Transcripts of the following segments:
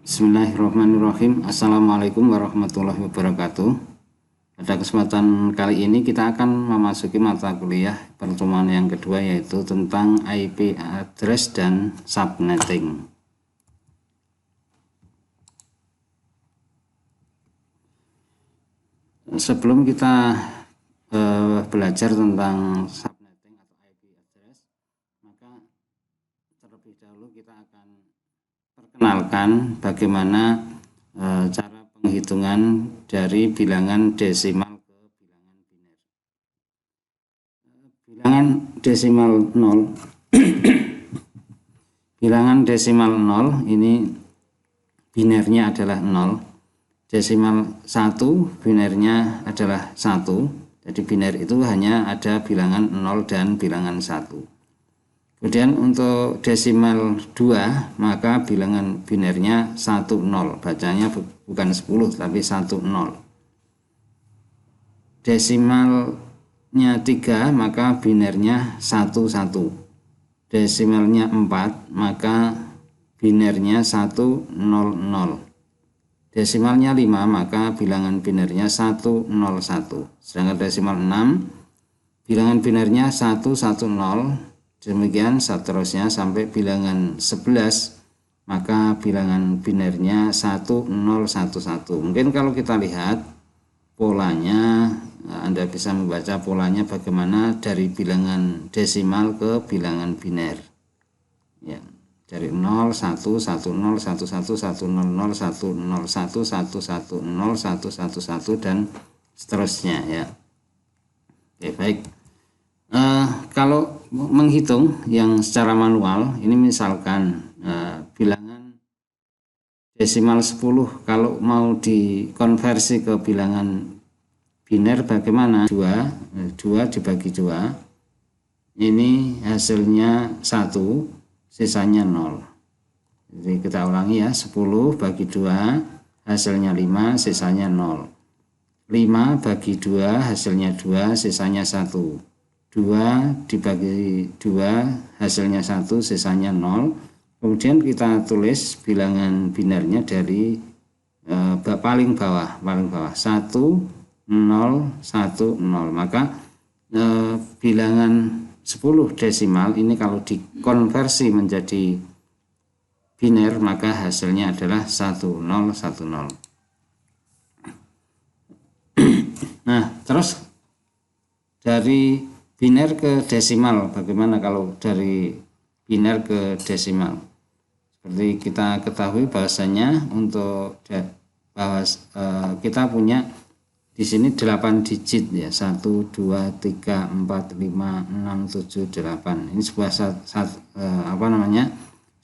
Bismillahirrahmanirrahim. Assalamualaikum warahmatullahi wabarakatuh. Pada kesempatan kali ini kita akan memasuki mata kuliah pertemuan yang kedua, yaitu tentang IP address dan subnetting. Sebelum kita belajar tentang subnetting atau IP address, maka terlebih dahulu kita akan perkenalkan bagaimana cara penghitungan dari bilangan desimal ke bilangan biner. Bilangan desimal 0 bilangan desimal 0 ini binernya adalah 0, desimal 1 binernya adalah 1. Jadi biner itu hanya ada bilangan 0 dan bilangan 1. Kemudian untuk desimal 2, maka bilangan binernya 10, bacanya bukan 10 tapi 10. Desimalnya 3, maka binernya 11. Desimalnya 4, maka binernya 100. Desimalnya 5, maka bilangan binernya 101. Sedangkan desimal 6, bilangan binernya 110. Demikian seterusnya sampai bilangan 11, maka bilangan binernya 1011. Mungkin kalau kita lihat polanya, Anda bisa membaca polanya bagaimana dari bilangan desimal ke bilangan biner. Ya, dari 0, 1, 1, 0, 1, 1, 1, 0, 0, 1, 0, 1, 1, 1, 0, 1, 1, 1, dan seterusnya ya. Oke, baik. Kalau menghitung yang secara manual, ini misalkan bilangan desimal 10 kalau mau dikonversi ke bilangan biner bagaimana? 2 dibagi 2, ini hasilnya 1, sisanya 0. Jadi kita ulangi ya, 10 bagi 2 hasilnya 5, sisanya 0. 5 bagi 2 hasilnya 2, sisanya 1. 2 dibagi 2 hasilnya 1, sisanya 0. Kemudian kita tulis bilangan binernya dari paling bawah 1, 0, 1, 0. Maka bilangan 10 desimal ini kalau dikonversi menjadi biner maka hasilnya adalah 1010. Nah, terus dari biner ke desimal, bagaimana kalau dari biner ke desimal? Seperti kita ketahui bahwasanya untuk kita punya di sini 8 digit ya, 1, 2, 3, 4, 5, 6, 7, 8. Ini sebuah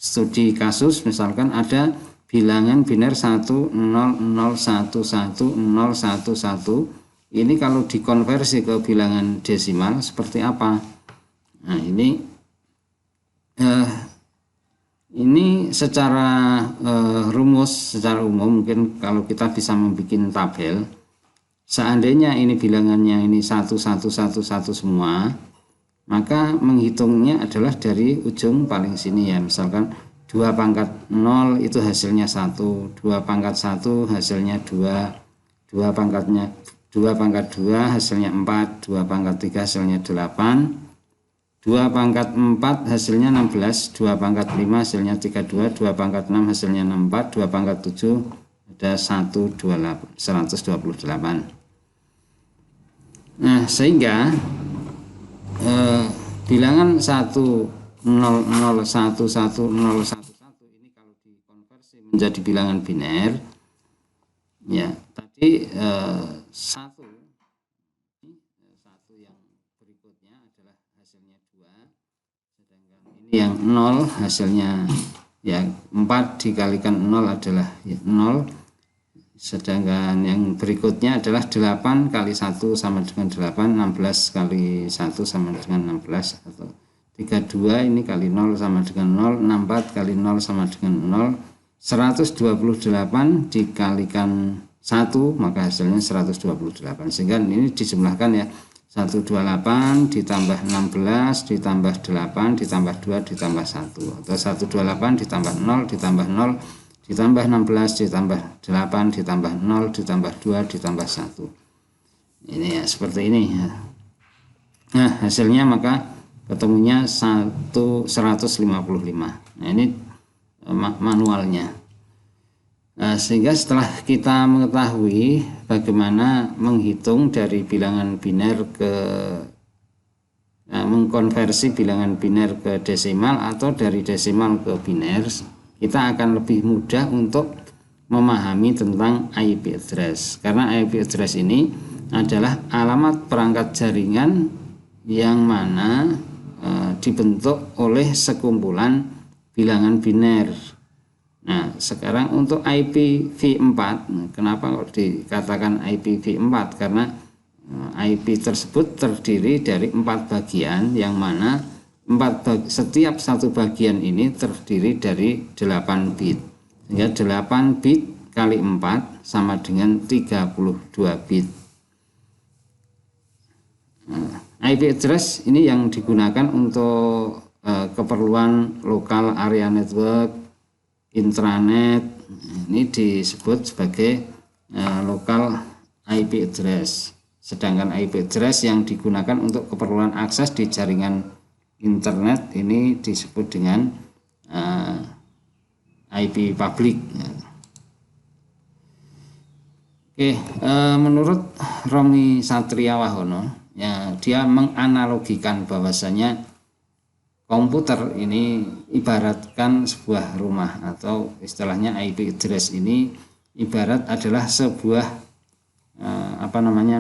studi kasus, misalkan ada bilangan biner 1, 0, 0, 1, 1, 0, 1, 1. Ini kalau dikonversi ke bilangan desimal seperti apa? Nah, ini secara rumus, secara umum mungkin kalau kita bisa membuat tabel, seandainya ini bilangannya ini 1, 1, 1, 1 semua, maka menghitungnya adalah dari ujung paling sini ya. Misalkan 2 pangkat 0 itu hasilnya 1, 2 pangkat 1 hasilnya 2, 2 pangkat 2 hasilnya 4, 2 pangkat 3 hasilnya 8, 2 pangkat 4 hasilnya 16, 2 pangkat 5 hasilnya 32, 2 pangkat 6 hasilnya 64, 2 pangkat 7 ada 128. Nah, sehingga bilangan 1, 0, 0, 1, 1, 0, 1, 1 ini kalau dikonversi menjadi bilangan biner ya, tadi 1 yang berikutnya adalah hasilnya 2, sedangkan ini yang 0 hasilnya ya 4 dikalikan 0 adalah 0, sedangkan yang berikutnya adalah 8 kali 1 sama dengan 8, 16 kali 1 sama dengan 16, atau 32 ini kali 0 sama dengan 0, 64 kali 0 sama dengan 0, 128 dikalikan 1 maka hasilnya 128, sehingga ini dijumlahkan ya, 128 ditambah 16 ditambah 8 ditambah 2 ditambah 1, atau 128 ditambah 0 ditambah 0 ditambah 16 ditambah 8 ditambah 0 ditambah 2 ditambah 1. Ini ya seperti ini ya. Nah, hasilnya maka ketemunya 155. Nah, ini manualnya. Nah, sehingga setelah kita mengetahui bagaimana menghitung dari bilangan biner ke mengkonversi bilangan biner ke desimal atau dari desimal ke biner, kita akan lebih mudah untuk memahami tentang IP address, karena IP address ini adalah alamat perangkat jaringan yang mana dibentuk oleh sekumpulan bilangan biner. Nah, sekarang untuk IPv4, kenapa kok dikatakan IPv4? Karena IP tersebut terdiri dari 4 bagian, yang mana setiap satu bagian ini terdiri dari 8 bit. Sehingga 8 bit kali 4 sama dengan 32 bit. IP address ini yang digunakan untuk keperluan lokal area network, intranet. Ini disebut sebagai local IP address. Sedangkan IP address yang digunakan untuk keperluan akses di jaringan internet ini disebut dengan IP public. Oke, menurut Romi Satriawahono, ya, dia menganalogikan bahwasanya komputer ini ibaratkan sebuah rumah, atau istilahnya IP address ini ibarat adalah sebuah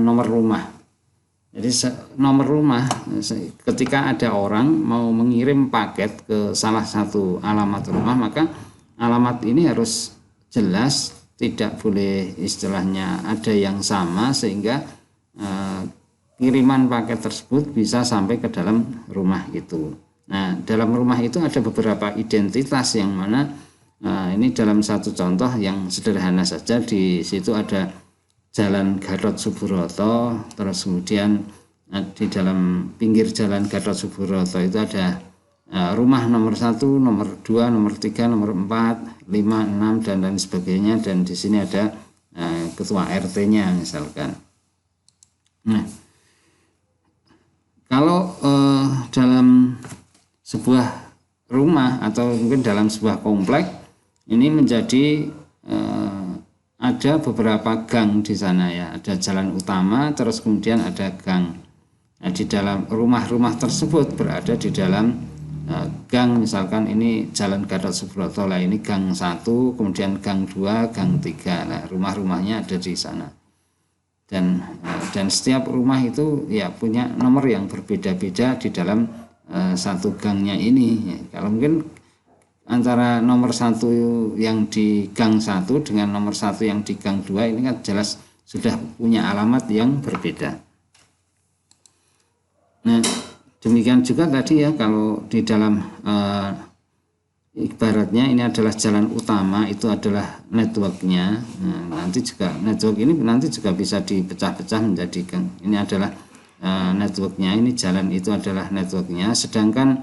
nomor rumah. Jadi nomor rumah, ketika ada orang mau mengirim paket ke salah satu alamat rumah, maka alamat ini harus jelas, tidak boleh istilahnya ada yang sama, sehingga kiriman paket tersebut bisa sampai ke dalam rumah itu. Nah, dalam rumah itu ada beberapa identitas, yang mana ini dalam satu contoh yang sederhana saja, di situ ada Jalan Gatot Subroto, terus kemudian di dalam pinggir Jalan Gatot Subroto itu ada rumah nomor 1, nomor 2, nomor 3, nomor 4, 5, 6 dan lain sebagainya, dan di sini ada ketua RT-nya misalkan. Nah, kalau dalam sebuah rumah atau mungkin dalam sebuah komplek ini menjadi ada beberapa gang di sana ya, ada jalan utama, terus kemudian ada gang. Nah, di dalam rumah-rumah tersebut berada di dalam gang, misalkan ini Jalan Gatot Subroto lah, ini gang 1, kemudian gang 2, gang 3. Nah, rumah-rumahnya ada di sana. Dan setiap rumah itu ya punya nomor yang berbeda-beda di dalam satu gangnya ini. Ya, kalau mungkin antara nomor 1 yang di gang 1 dengan nomor 1 yang di gang 2 ini kan jelas sudah punya alamat yang berbeda. Nah, demikian juga tadi ya, kalau di dalam ibaratnya ini adalah jalan utama, itu adalah networknya. Nah, nanti juga network ini nanti juga bisa dipecah-pecah menjadi gang. Ini adalah networknya, ini jalan itu adalah networknya, sedangkan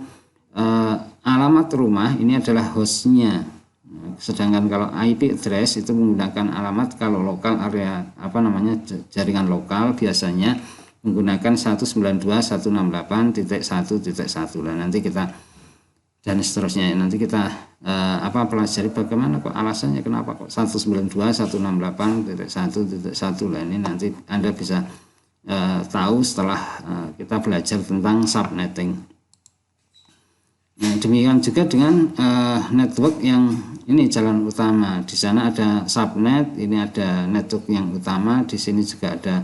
alamat rumah ini adalah hostnya. Sedangkan kalau IP address itu menggunakan alamat, kalau lokal area jaringan lokal biasanya menggunakan 192.168.1.1. Nah, nanti kita dan seterusnya nanti kita pelajari bagaimana kok alasannya kenapa kok 192.168.1.1. Lah, ini nanti Anda bisa tahu setelah kita belajar tentang subnetting. Nah, demikian juga dengan network yang ini jalan utama. Di sana ada subnet, ini ada network yang utama, di sini juga ada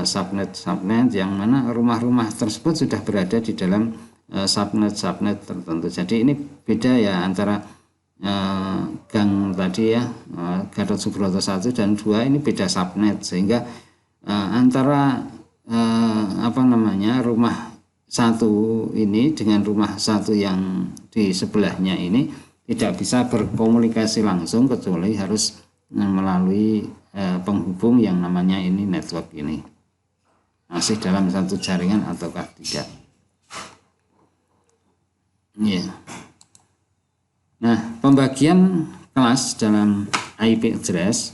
subnet yang mana rumah-rumah tersebut sudah berada di dalam subnet tertentu. Jadi ini beda ya antara gang tadi ya, Gatot Subroto 1 dan 2 ini beda subnet, sehingga antara rumah 1 ini dengan rumah 1 yang di sebelahnya ini tidak bisa berkomunikasi langsung, kecuali harus melalui penghubung yang namanya ini network ini, masih dalam satu jaringan ataukah tidak. Yeah. Nah, pembagian kelas dalam IP address.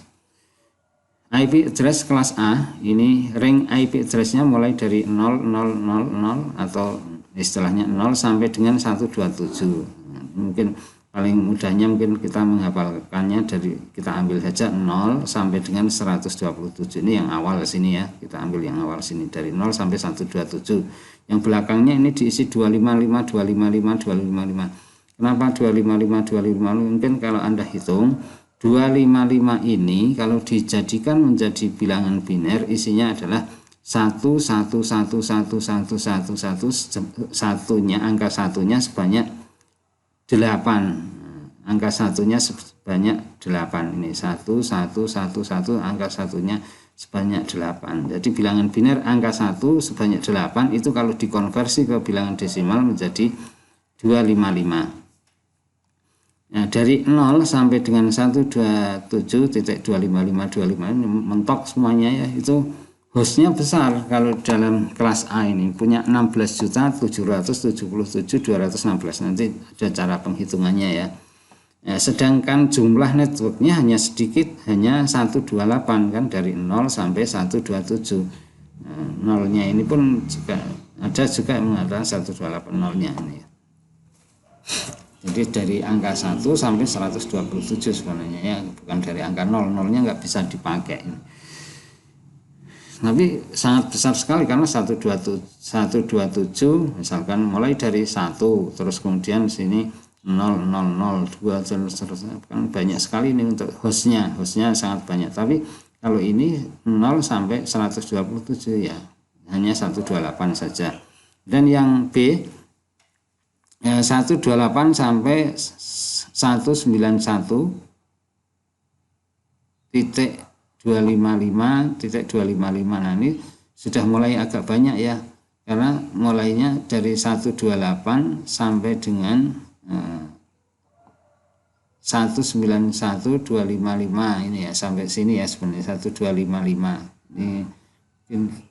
IP address kelas A ini ring IP address-nya mulai dari 0000 atau istilahnya 0 sampai dengan 127. Mungkin paling mudahnya mungkin kita menghafalkannya dari kita ambil saja 0 sampai dengan 127. Ini yang awal sini ya. Kita ambil yang awal sini dari 0 sampai 127. Yang belakangnya ini diisi 255 255 255. Kenapa 255 255? Mungkin kalau Anda hitung 255 ini kalau dijadikan menjadi bilangan biner isinya adalah 1111111 satunya, angka satunya sebanyak 8. Angka satunya sebanyak 8. Ini 1111 angka satunya sebanyak 8. Jadi bilangan biner angka 1 sebanyak 8 itu kalau dikonversi ke bilangan desimal menjadi 255. Nah, dari 0 sampai dengan 127.25525 ini mentok semuanya ya, itu hostnya besar. Kalau dalam kelas A ini punya 16.777.216. Nanti ada cara penghitungannya ya. Sedangkan jumlah networknya hanya sedikit, hanya 128 kan, dari 0 sampai 127. Nolnya ini pun juga ada juga yang mengatakan 128 nolnya ini ya. Jadi dari angka 1 sampai 127 sebenarnya ya, bukan dari angka 0. Nolnya nggak bisa dipakai. Tapi sangat besar sekali karena 127 misalkan mulai dari 1 terus kemudian sini 0002 seterusnya, kan banyak sekali ini untuk hostnya sangat banyak. Tapi kalau ini 0 sampai 127 ya hanya 128 saja. Dan yang B 128 sampai 191.255.255. Nah ini sudah mulai agak banyak ya, karena mulainya dari 128 sampai dengan 191.255 ini ya, sampai sini ya sebenarnya 1.255. Ini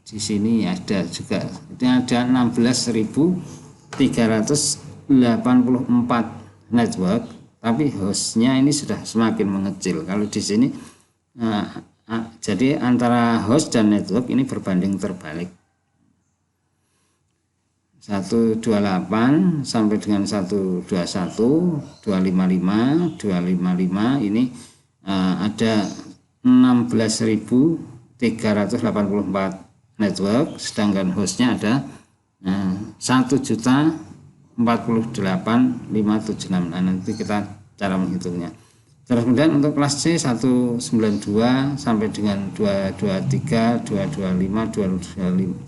di sini ada juga, ini ada 16.384 network, tapi hostnya ini sudah semakin mengecil. Kalau di sini jadi antara host dan network ini berbanding terbalik. 128 sampai dengan 121, 255 ini ada 16.384 network, sedangkan hostnya ada 1.048.576. Nah, nanti kita cara menghitungnya. Terus kemudian untuk kelas C 192 sampai dengan 223, 225,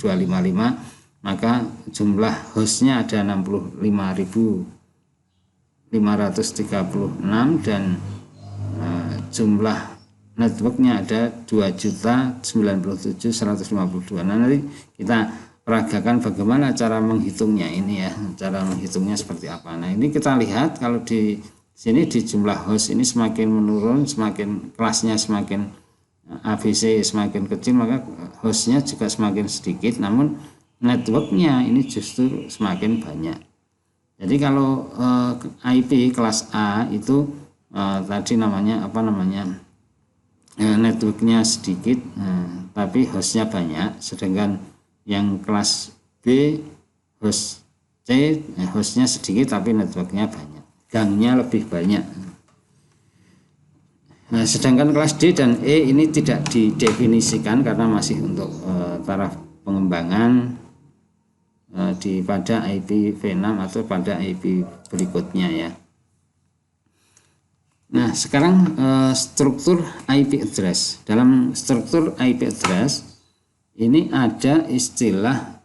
255, maka jumlah hostnya ada 65.536 dan jumlah networknya ada 2.097.152. Nah, nanti kita peragakan bagaimana cara menghitungnya ini ya, cara menghitungnya seperti apa. Nah, ini kita lihat kalau di sini di jumlah host ini semakin menurun, semakin kelasnya semakin ABC semakin kecil, maka hostnya juga semakin sedikit, namun networknya ini justru semakin banyak. Jadi kalau IP kelas A itu tadi namanya apa namanya, networknya sedikit tapi hostnya banyak, sedangkan yang kelas B host C hostnya sedikit tapi networknya banyak, gangnya lebih banyak. Nah, sedangkan kelas D dan E ini tidak didefinisikan karena masih untuk taraf pengembangan pada IP V6 atau pada IP berikutnya ya. Nah, sekarang struktur IP address. Dalam struktur IP address ini ada istilah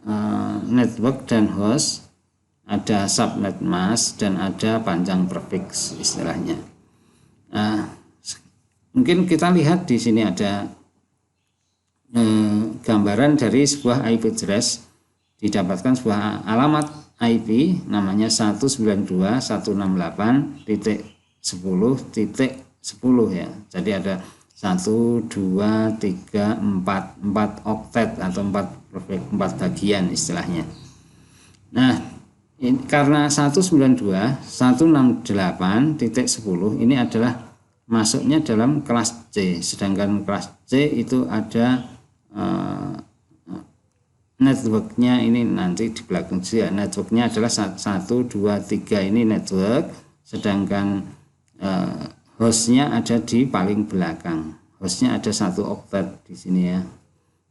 network dan host, ada subnet mask dan ada panjang prefix istilahnya. Mungkin kita lihat di sini ada gambaran dari sebuah IP address. Didapatkan sebuah alamat IP namanya 192.168.10.10 ya. Jadi ada 1, 2, 3, 4 oktet atau 4 bagian istilahnya. Nah, karena 192.168.10 ini adalah masuknya dalam kelas C, sedangkan kelas C itu ada networknya ini nanti di belakang ya, networknya adalah 1, 2, 3 ini network, sedangkan hostnya ada di paling belakang. Hostnya ada 1 oktat di sini ya.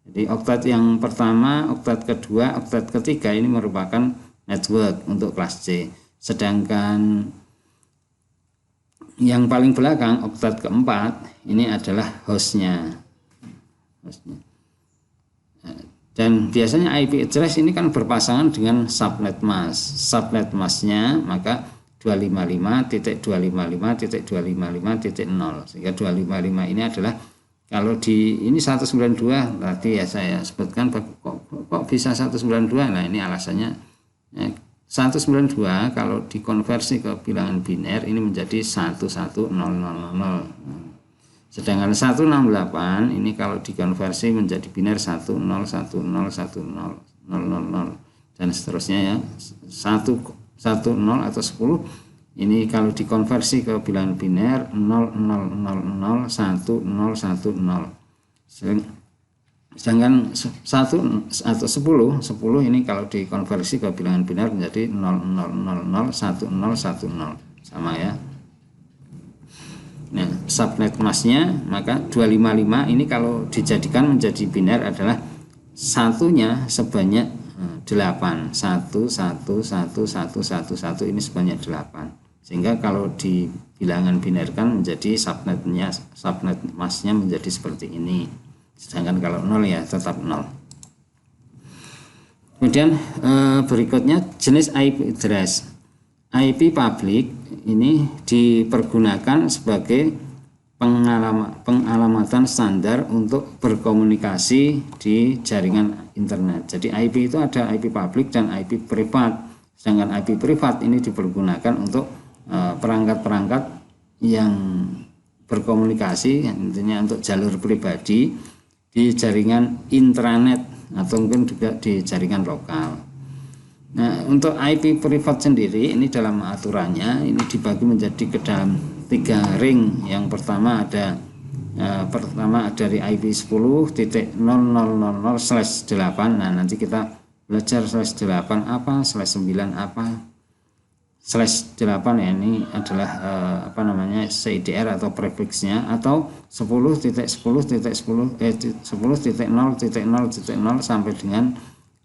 Jadi oktat yang pertama, oktat kedua, oktat ketiga ini merupakan network untuk kelas C. Sedangkan yang paling belakang, oktat keempat, ini adalah hostnya. Dan biasanya IP address ini kan berpasangan dengan subnet mask. Subnet masknya maka 255.255.255.0. Sehingga 255 ini adalah, kalau di ini 192 tadi ya saya sebutkan, kok bisa 192. Nah ini alasannya 192 kalau dikonversi ke bilangan biner ini menjadi 11000. Sedangkan 168 ini kalau dikonversi menjadi biner 10101000 dan seterusnya ya. 10 atau 10 ini kalau dikonversi ke bilangan biner 00001010. Sedangkan 1 atau 10 ini kalau dikonversi ke bilangan biner menjadi 00001010, sama ya. Nah, subnet masknya maka 255 ini kalau dijadikan menjadi biner adalah satunya sebanyak 8, 1111111 ini sebanyak 8. Sehingga kalau di bilangan binerkan menjadi subnet masknya menjadi seperti ini. Sedangkan kalau 0 ya tetap 0. Kemudian berikutnya jenis IP address. IP public ini dipergunakan sebagai pengalamatan standar untuk berkomunikasi di jaringan internet. Jadi IP itu ada IP public dan IP privat. Sedangkan IP privat ini dipergunakan untuk perangkat-perangkat yang berkomunikasi, intinya untuk jalur pribadi di jaringan intranet atau mungkin juga di jaringan lokal. Nah, untuk IP privat sendiri ini dalam aturannya ini dibagi menjadi ke dalam 3 ring. Yang pertama ada dari IP 10.000/8. Nah, nanti kita belajar /8 apa, /9 apa. /8 ya ini adalah CIDR atau prefixnya, atau 10.10.0.0.0 sampai dengan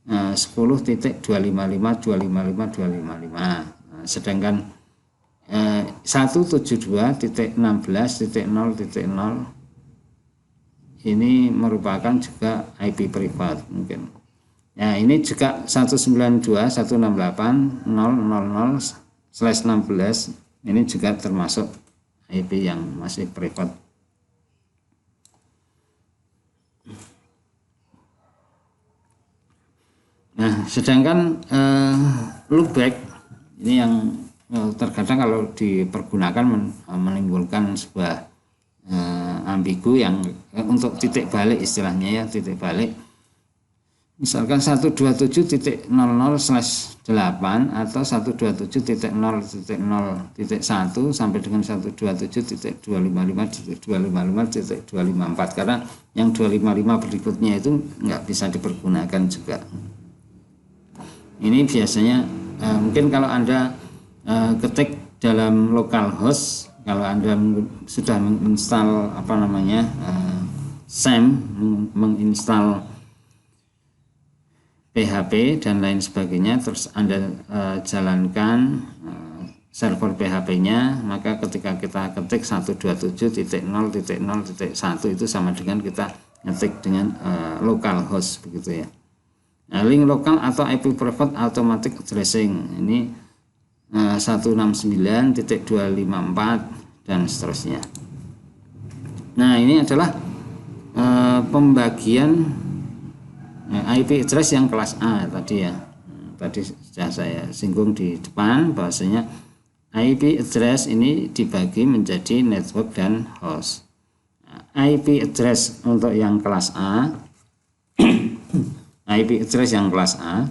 10.255. Sedangkan 172.16.0.0 ini merupakan juga IP privat mungkin. Ya, ini juga 192.168.000/16 ini juga termasuk IP yang masih privat. Nah, sedangkan loopback ini yang terkadang kalau dipergunakan menimbulkan sebuah ambigu yang untuk titik balik istilahnya ya, titik balik. Misalkan 127.00/8 atau 127.0.0.1 sampai dengan 127.255.255.254, karena yang 255 berikutnya itu nggak bisa dipergunakan juga. Ini biasanya mungkin kalau Anda ketik dalam localhost, kalau Anda sudah menginstal SAM, menginstal PHP dan lain sebagainya, terus Anda jalankan server PHP-nya, maka ketika kita ketik 127.0.0.1 itu sama dengan kita ngetik dengan localhost begitu ya. Nah, link lokal atau IP private automatic addressing ini 169.254 dan seterusnya. Nah, ini adalah pembagian IP address yang kelas A tadi ya. Tadi sudah saya singgung di depan bahwasanya IP address ini dibagi menjadi network dan host. IP address untuk yang kelas A IP address yang kelas A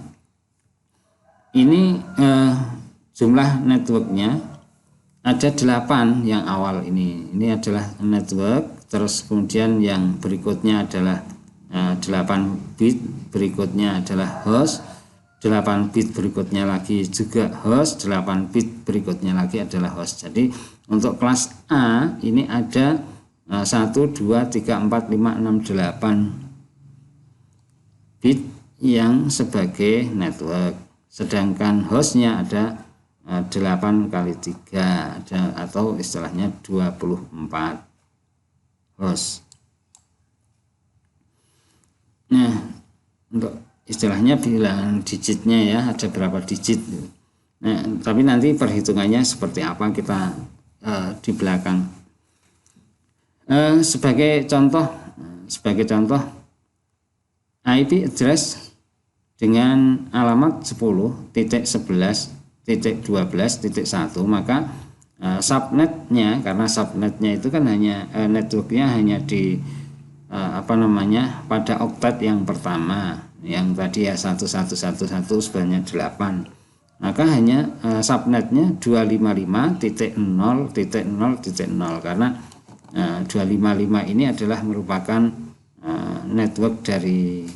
ini jumlah networknya ada 8 yang awal ini adalah network, terus kemudian yang berikutnya adalah 8 bit, berikutnya adalah host, 8 bit berikutnya lagi juga host, 8 bit berikutnya lagi adalah host. Jadi untuk kelas A ini ada 1, 2, 3, 4, 5, 6, 8 bit yang sebagai network, sedangkan hostnya ada 8 kali 3 atau istilahnya 24 host. Nah, untuk istilahnya bilangan digitnya ya, ada berapa digit. Nah, tapi nanti perhitungannya seperti apa kita di belakang. Sebagai contoh IP address dengan alamat 10.11.12.1, maka subnetnya, karena subnetnya itu kan hanya networknya hanya di pada oktet yang pertama, yang tadi ya 1111 sebanyak 8, maka hanya subnetnya 255.0.0.0 karena 255 ini adalah merupakan network dari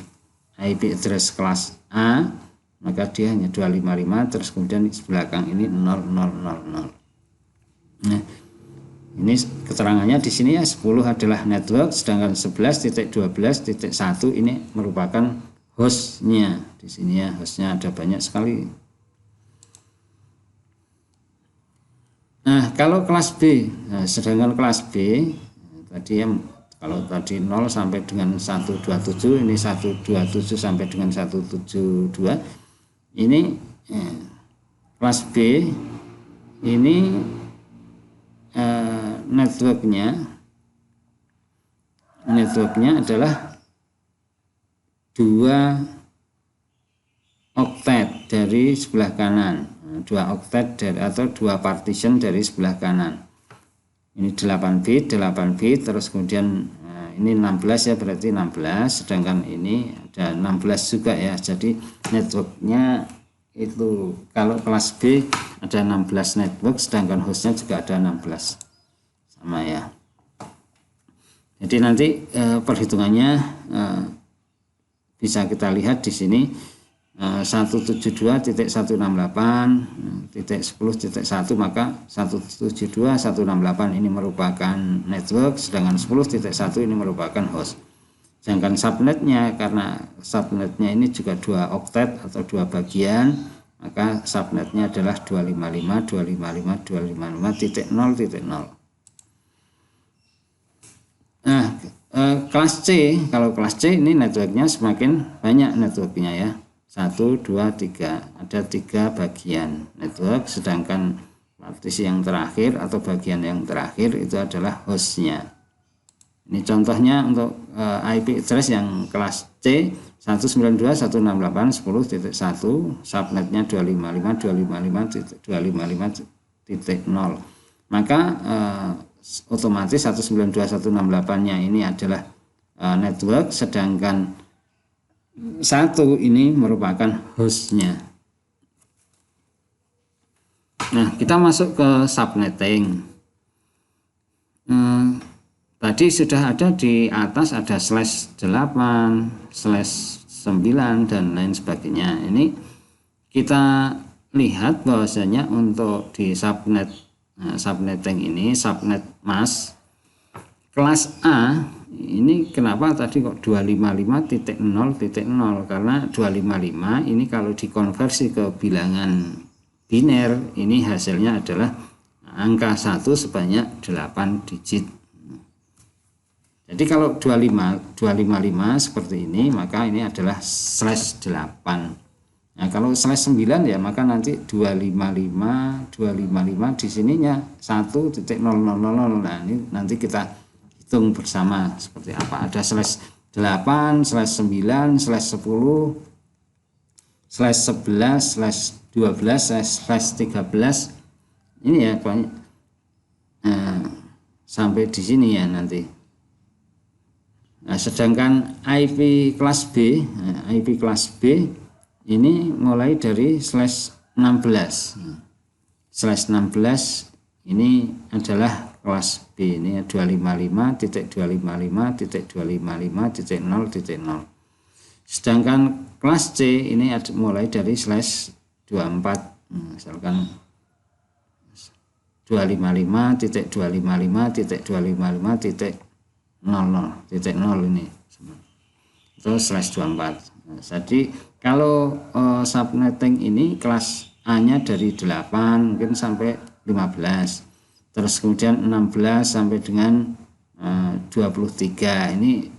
IP address kelas A, maka dia hanya 255, terus kemudian di belakang ini 0000. Nah, ini keterangannya di sini ya, 10 adalah network, sedangkan 11.12.1 ini merupakan hostnya. Di sini ya, hostnya ada banyak sekali. Nah, kalau kelas B, sedangkan kelas B tadi ya, kalau tadi 0 sampai dengan 127, ini 127 sampai dengan 172. Ini kelas B ini networknya adalah 2 oktet dari sebelah kanan, 2 oktet dari atau 2 partition dari sebelah kanan. Ini 8 bit, terus kemudian ini 16 ya, berarti 16, sedangkan ini ada 16 juga ya. Jadi networknya itu kalau kelas B ada 16 network, sedangkan hostnya juga ada 16, sama ya. Jadi nanti perhitungannya bisa kita lihat di sini 172.168.10.1, maka 172.168 ini merupakan network, sedangkan 10.1 ini merupakan host. Sedangkan subnetnya, karena subnetnya ini juga 2 oktet atau 2 bagian, maka subnetnya adalah 255.255.255.0.0. Nah, kelas C, kalau kelas C ini networknya semakin banyak networknya ya, 1, 2, 3, ada 3 bagian network, sedangkan partisi yang terakhir atau bagian yang terakhir itu adalah hostnya. Ini contohnya untuk IP address yang kelas C 192.168.10.1, subnetnya 255.255.255.0, maka otomatis 192.168-nya ini adalah network, sedangkan 1 ini merupakan hostnya. Nah, kita masuk ke subnetting. Tadi sudah ada di atas, ada /8, /9 dan lain sebagainya. Ini kita lihat bahwasanya untuk di subnetting ini, subnet mask kelas A ini kenapa tadi kok 255.0.0, karena 255 ini kalau dikonversi ke bilangan biner ini hasilnya adalah angka 1 sebanyak 8 digit. Jadi kalau 255 seperti ini, maka ini adalah /8. Nah, kalau /9 ya, maka nanti 255 di sininya 1.000. Nah, ini nanti kita hitung bersama seperti apa. Ada /8, /9, /10, /11, /12, /13. Ini ya pokoknya sampai di sini ya nanti. Nah, sedangkan IP kelas B ini mulai dari /16. /16 ini adalah kelas B, ini 255.255.255.0.0. Sedangkan kelas C ini mulai dari slash 24, misalkan 255.255.255.00 ini itu slash 24. Jadi kalau subnetting ini kelas A nya dari 8 mungkin sampai 15, terus kemudian 16 sampai dengan 23, ini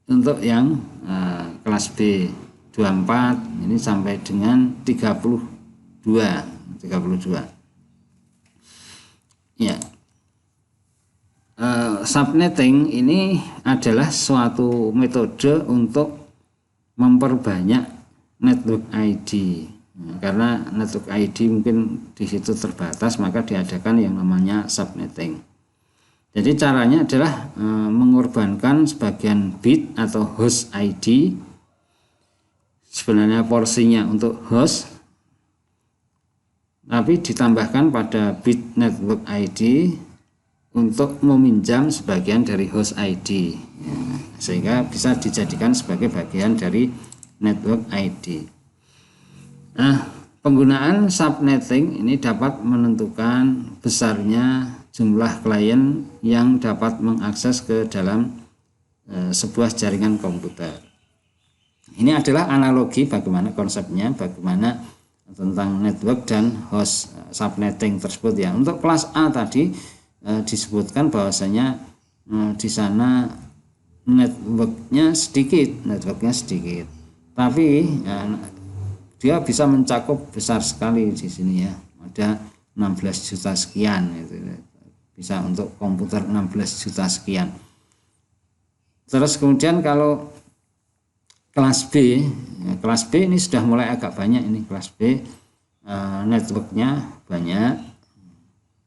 untuk yang kelas B. 24 ini sampai dengan 32 ya. Subnetting ini adalah suatu metode untuk memperbanyak network ID. Karena network ID mungkin di situ terbatas, maka diadakan yang namanya subnetting. Jadi caranya adalah mengorbankan sebagian bit atau host ID. Sebenarnya porsinya untuk host, tapi ditambahkan pada bit network ID untuk meminjam sebagian dari host ID, sehingga bisa dijadikan sebagai bagian dari network ID. Nah, penggunaan subnetting ini dapat menentukan besarnya jumlah klien yang dapat mengakses ke dalam sebuah jaringan komputer. Ini adalah analogi bagaimana konsepnya, bagaimana tentang network dan host subnetting tersebut ya. Untuk kelas A tadi disebutkan bahwasanya di sana networknya sedikit, tapi dia bisa mencakup besar sekali di sini ya, ada 16 juta sekian, itu bisa untuk komputer 16 juta sekian. Terus kemudian kalau kelas B ini sudah mulai agak banyak, ini kelas B networknya banyak,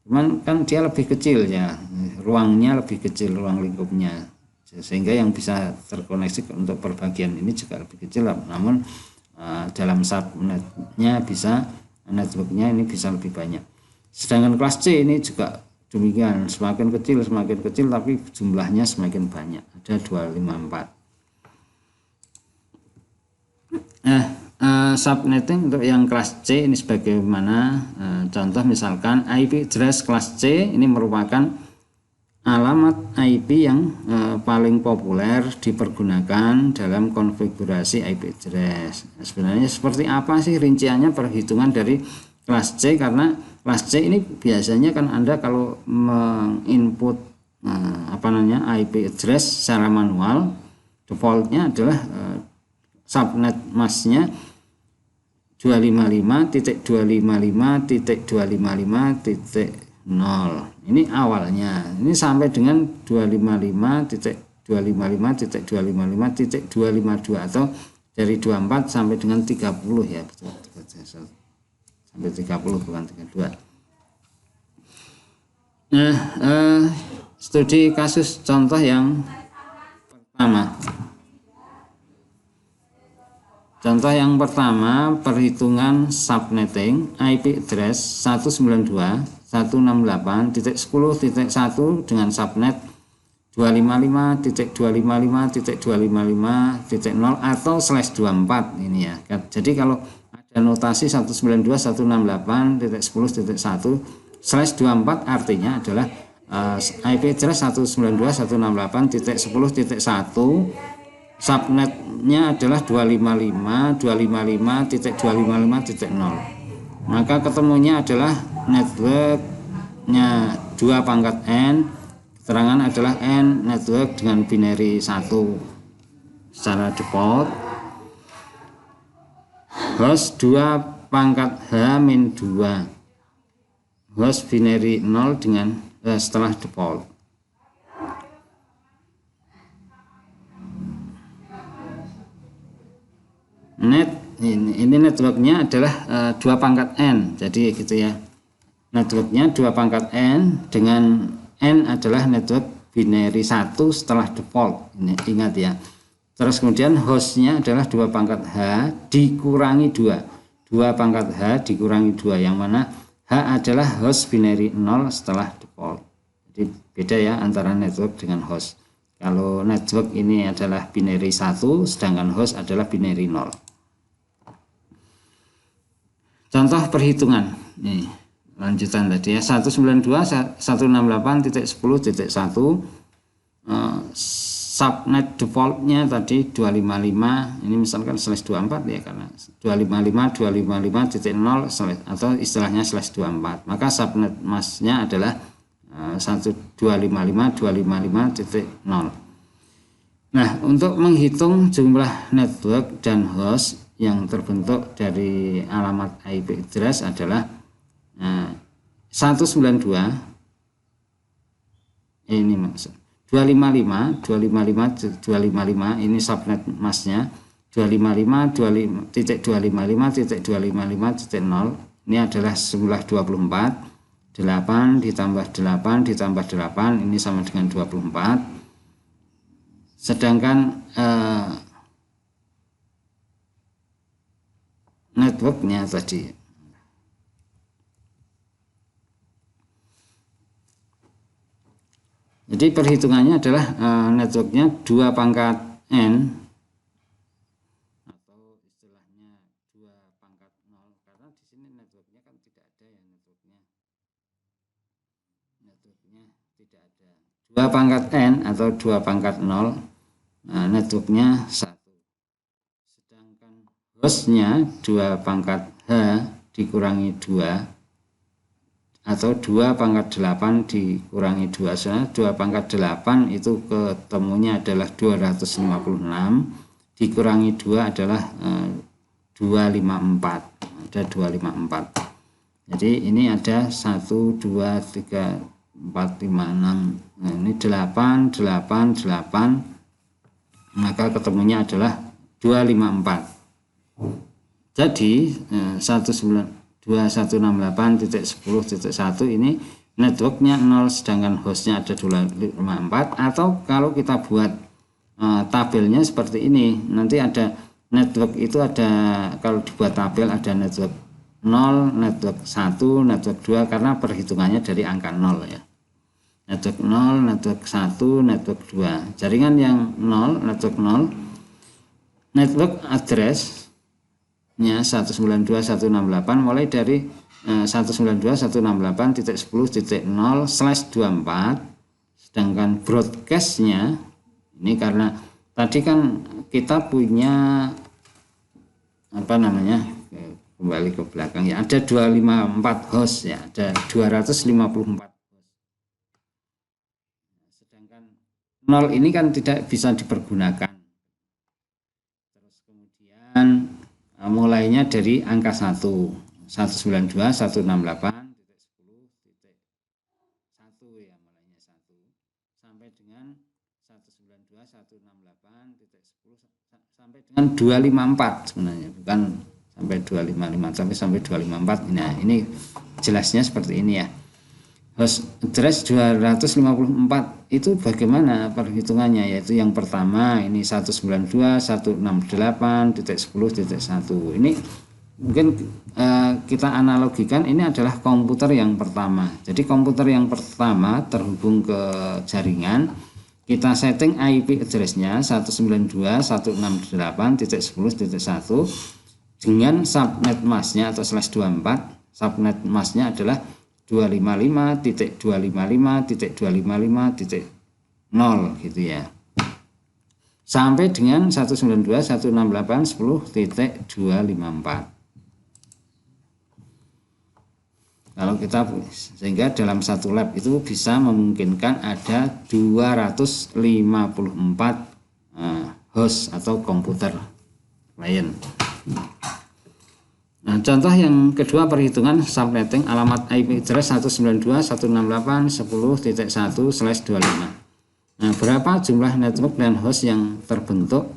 cuman kan dia lebih kecil ya, ruangnya lebih kecil, ruang lingkupnya, sehingga yang bisa terkoneksi untuk perbagian ini juga lebih kecil, namun dalam subnetnya bisa, networknya ini bisa lebih banyak. Sedangkan kelas C ini juga demikian, semakin kecil tapi jumlahnya semakin banyak, ada 254. Subnetting untuk yang kelas C ini sebagaimana contoh, misalkan IP address kelas C ini merupakan alamat IP yang paling populer dipergunakan dalam konfigurasi IP address. Sebenarnya seperti apa sih rinciannya perhitungan dari kelas C? Karena kelas C ini biasanya kan Anda kalau menginput IP address secara manual, defaultnya adalah subnet masknya 255.255.255.0. Ini awalnya, ini sampai dengan 255.255.255.252 atau dari 24 sampai dengan 30 ya, betul, sampai 30 bukan 32. Nah, studi kasus contoh yang pertama. Contoh yang pertama, perhitungan subnetting IP address 192.168.10.1 dengan subnet 255.255.255.0 atau /24 ini ya. Jadi kalau ada notasi 192.168.10.1/24 artinya adalah IP address 192.168.10.1, subnetnya adalah 255.255.255.0. Maka ketemunya adalah networknya 2 pangkat N, keterangan adalah N network dengan binary 1 secara default, host 2 pangkat H-2, host binary 0 dengan setelah default. Ini networknya adalah 2 pangkat N, jadi gitu ya, networknya 2 pangkat N dengan N adalah network binary 1 setelah default, ini ingat ya. Terus kemudian hostnya adalah 2 pangkat H dikurangi 2 pangkat H dikurangi 2, yang mana H adalah host binary 0 setelah default. Jadi beda ya antara network dengan host. Kalau network ini adalah binary 1, sedangkan host adalah binary 0. Contoh perhitungan. Nih, lanjutan tadi ya. 192.168.10.1 subnet defaultnya tadi 255, ini misalkan /24 ya, karena 255.255.0 atau istilahnya /24, maka subnet masknya adalah 1.255.255.0. Nah, untuk menghitung jumlah network dan host yang terbentuk dari alamat IP address adalah 192, ini maksud 255 ini subnet masknya, 255.255.255.0 ini adalah jumlah 24, 8 ditambah 8 ditambah 8 ini sama dengan 24. Sedangkan networknya tadi jadi perhitungannya adalah networknya 2 pangkat n atau istilahnya 2 pangkat 0, karena di sini networknya kan tidak ada ya, networknya tidak ada. 2 pangkat n atau 2 pangkat 0, networknya 1. Sedangkan hostnya 2 pangkat h dikurangi 2 atau 2 pangkat 8 dikurangi 2. Soalnya 2 pangkat 8 itu ketemunya adalah 256, dikurangi 2 adalah 254, ada 254. Jadi ini ada 1, 2, 3, 4, 5, 6, nah ini 8, 8, 8, maka ketemunya adalah 254. Jadi 2168.10.1 ini networknya 0, sedangkan hostnya ada 254. Atau kalau kita buat tabelnya seperti ini, nanti ada network itu ada, kalau dibuat tabel ada network 0, network 1, network 2, karena perhitungannya dari angka 0 ya. Network 0, network 1, network 2. Jaringan yang 0, network 0, network address 192.168 mulai dari 192.168.10.0/24, sedangkan broadcastnya ini karena tadi kan kita punya apa namanya, kembali ke belakang ya, ada 254 host ya, ada 254 host, sedangkan 0 ini kan tidak bisa dipergunakan. Terus kemudian mulainya dari angka 1, 192.168.10.1 ya, mulainya 1 sampai dengan 192.168.10 sampai dengan 254 sebenarnya, bukan sampai 255, sampai 254. Nah, ini jelasnya seperti ini ya. Host address 254 itu bagaimana perhitungannya, yaitu yang pertama ini 192.168.10.1. Ini mungkin kita analogikan, ini adalah komputer yang pertama. Jadi komputer yang pertama terhubung ke jaringan, kita setting IP address-nya 192.168.10.1 dengan subnet masknya atau /24. Subnet masknya adalah 255.255.255.0 gitu ya, sampai dengan 192.168.10.254. Kalau kita, sehingga dalam satu lab itu bisa memungkinkan ada 254 host atau komputer lain. Nah, contoh yang kedua perhitungan subnetting alamat IP address 192.168.10.1/25. Nah, berapa jumlah network dan host yang terbentuk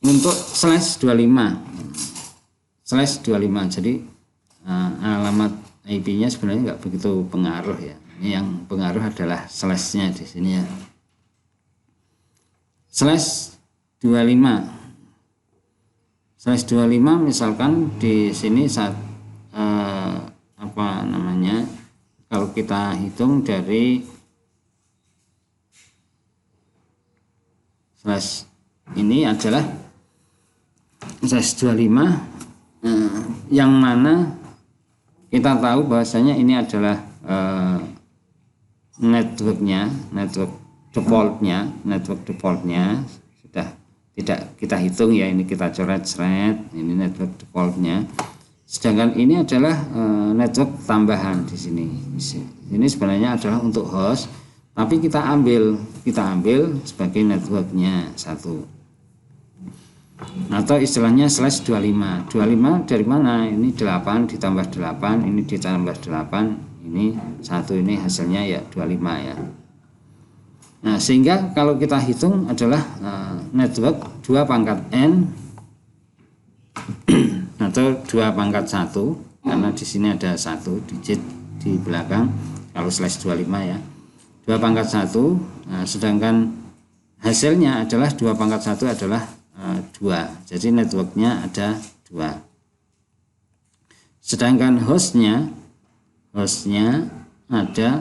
untuk /25. Jadi alamat IP-nya sebenarnya nggak begitu pengaruh ya. Ini yang pengaruh adalah /nya di sini ya. /25 slash 25 misalkan di sini kalau kita hitung dari slash ini adalah slash 25 yang mana kita tahu bahwasanya ini adalah network defaultnya sudah tidak kita hitung ya, ini kita coret ini network defaultnya, sedangkan ini adalah network tambahan di sini. Ini sebenarnya adalah untuk host, tapi kita ambil sebagai networknya satu, atau istilahnya slash 25 dari mana? Ini 8 ditambah 8, ini ditambah 8, ini 1, ini hasilnya ya 25 ya. Nah, sehingga kalau kita hitung adalah network 2 pangkat n atau 2 pangkat 1, karena di sini ada 1 digit di belakang kalau slash 25 ya. 2 pangkat 1, sedangkan hasilnya adalah 2 pangkat 1 adalah 2. Jadi networknya ada 2. Sedangkan hostnya ada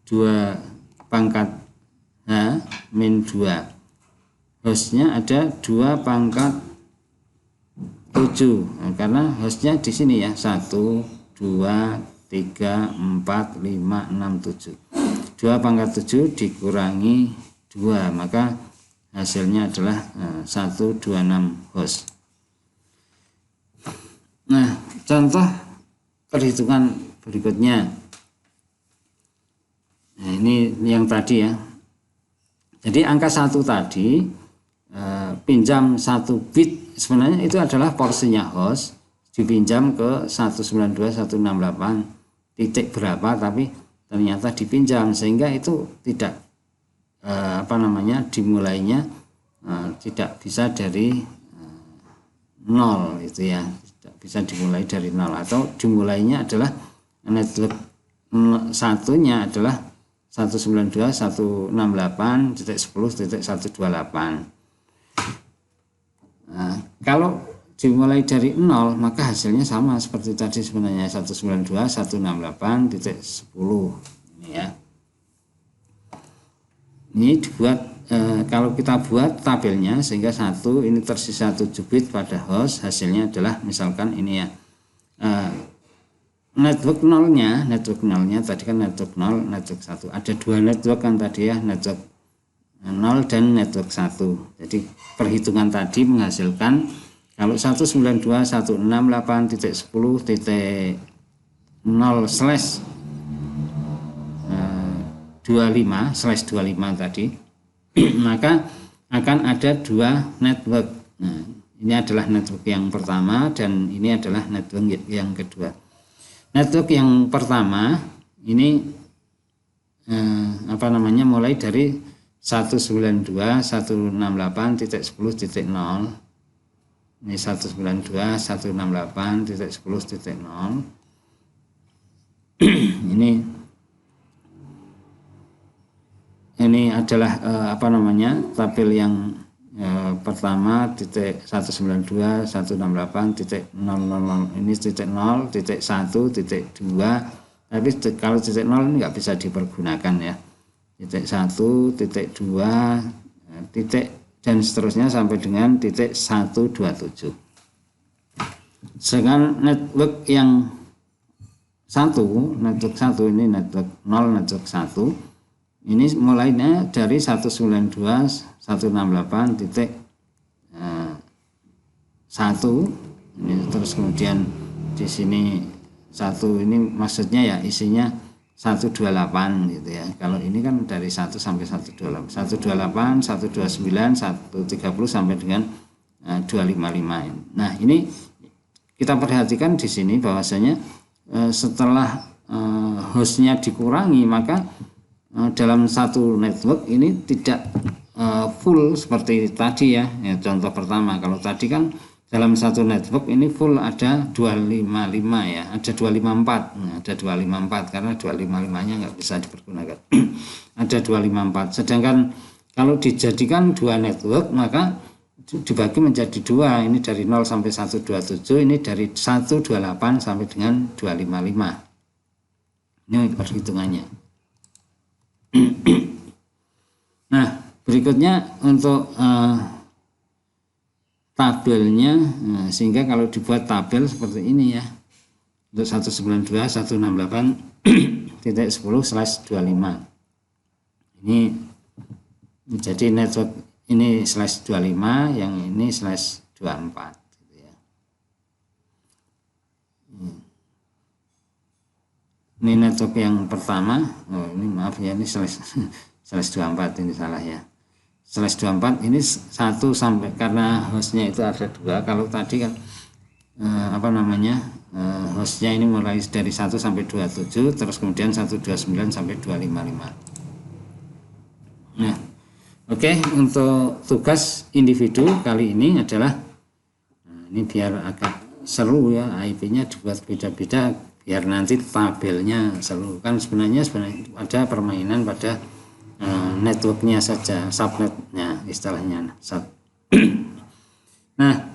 2 pangkat H min 2. Hostnya ada 2 pangkat 7. Nah, karena hostnya di sini ya 1, 2, 3, 4, 5, 6, 7. 2 pangkat 7 dikurangi 2, maka hasilnya adalah 126 host. Nah, contoh perhitungan berikutnya. Nah, ini yang tadi ya. Jadi angka 1 tadi pinjam 1 bit, sebenarnya itu adalah porsinya host, dipinjam ke 192.168 titik berapa, tapi ternyata dipinjam, sehingga itu tidak dimulainya tidak bisa dari 0 itu ya, tidak bisa dimulai dari 0, atau dimulainya adalah network satunya adalah 192.168.10.128. Nah, kalau dimulai dari 0 maka hasilnya sama seperti tadi sebenarnya 192.168.10 ini ya. Ini dibuat kalau kita buat tabelnya sehingga ini tersisa 7 bit pada host, hasilnya adalah misalkan ini ya, network nolnya tadi kan network 0, network 1, ada 2 network kan tadi ya, network 0 dan network 1. Jadi perhitungan tadi menghasilkan kalau 192.168.10/25 tadi maka akan ada 2 network. Nah, ini adalah network yang pertama dan ini adalah network yang kedua. Network yang pertama ini mulai dari 192.168.10.0. Ini 192.168.10.0. ini adalah tabel yang pertama titik 192.168.000, ini titik 0, titik 1, titik 2, tapi kalau titik 0 ini nggak bisa dipergunakan ya, titik 1, titik 2, titik dan seterusnya sampai dengan titik 127. Sedangkan network yang network 1 ini network 0, network 1 ini mulainya dari 192.168.1 ini, terus kemudian di sini 1 ini maksudnya ya isinya 128 gitu ya. Kalau ini kan dari 1 sampai 128, 128, 129, 130 sampai dengan 255. Nah, ini kita perhatikan di sini bahwasanya setelah hostnya dikurangi maka dalam satu network ini tidak full seperti tadi ya, contoh pertama. Kalau tadi kan dalam satu network ini full ada 255 ya, ada 254, ada 254 karena 255 nya nggak bisa dipergunakan. Ada 254. Sedangkan kalau dijadikan 2 network maka dibagi menjadi dua, ini dari 0 sampai 127, ini dari 128 sampai dengan 255. Ini perhitungannya. Nah, berikutnya untuk tabelnya, sehingga kalau dibuat tabel seperti ini ya, untuk 192.168.10/25 ini menjadi network ini /25, yang ini /24 gitu ya. Ini network yang pertama. Ini maaf ya, ini /24, ini salah ya. /24 ini 1 sampai, karena hostnya itu ada 2. Kalau tadi kan hostnya ini mulai dari 1 sampai 27, terus kemudian 129 sampai 255. Nah, oke, untuk tugas individu kali ini adalah, ini biar agak seru ya, IP-nya dibuat beda-beda biar nanti tabelnya seru. Kan sebenarnya ada permainan pada networknya saja, subnetnya istilahnya. Nah,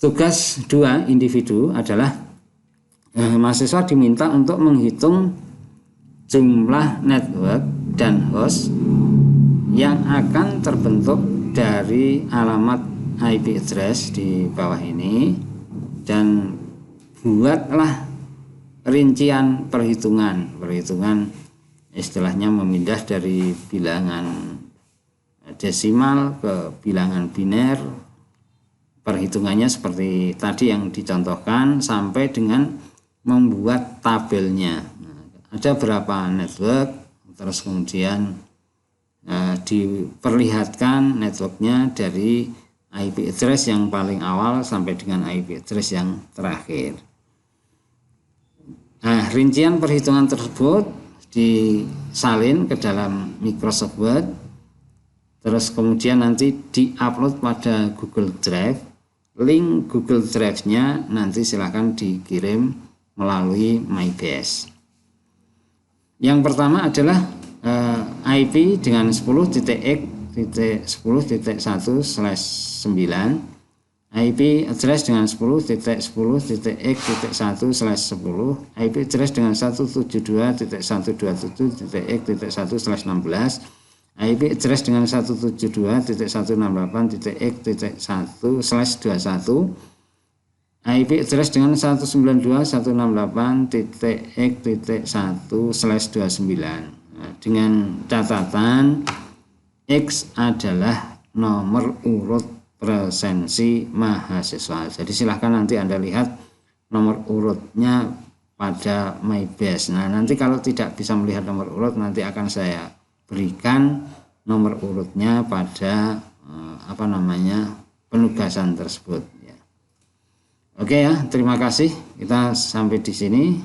tugas 2 individu adalah mahasiswa diminta untuk menghitung jumlah network dan host yang akan terbentuk dari alamat IP address di bawah ini, dan buatlah rincian perhitungan istilahnya memindah dari bilangan desimal ke bilangan biner. Perhitungannya seperti tadi yang dicontohkan sampai dengan membuat tabelnya. Ada berapa network, terus kemudian diperlihatkan networknya dari IP address yang paling awal sampai dengan IP address yang terakhir. Nah, rincian perhitungan tersebut disalin ke dalam Microsoft Word, terus kemudian nanti diupload pada Google Drive. Link Google Drive-nya nanti silahkan dikirim melalui MyBase. Yang pertama adalah IP dengan 10.x.10.1/9, IP address dengan 10.10.x.1/10, IP address dengan 172.127.x.1/16, IP address dengan 172.168.x.1/21, IP address dengan 192.168.x.1/29. Dengan catatan X adalah nomor urut presensi mahasiswa. Jadi silahkan nanti Anda lihat nomor urutnya pada MyBase. Nah, nanti kalau tidak bisa melihat nomor urut, nanti akan saya berikan nomor urutnya pada penugasan tersebut ya. Oke ya, terima kasih. Kita sampai di sini.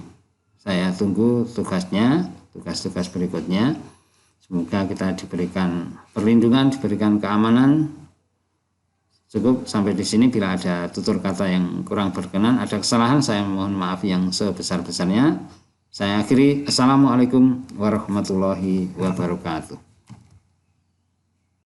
Saya tunggu tugasnya, tugas-tugas berikutnya. Semoga kita diberikan perlindungan, diberikan keamanan. Cukup sampai di sini. Bila ada tutur kata yang kurang berkenan, ada kesalahan, saya mohon maaf yang sebesar-besarnya. Saya akhiri. Assalamualaikum warahmatullahi wabarakatuh.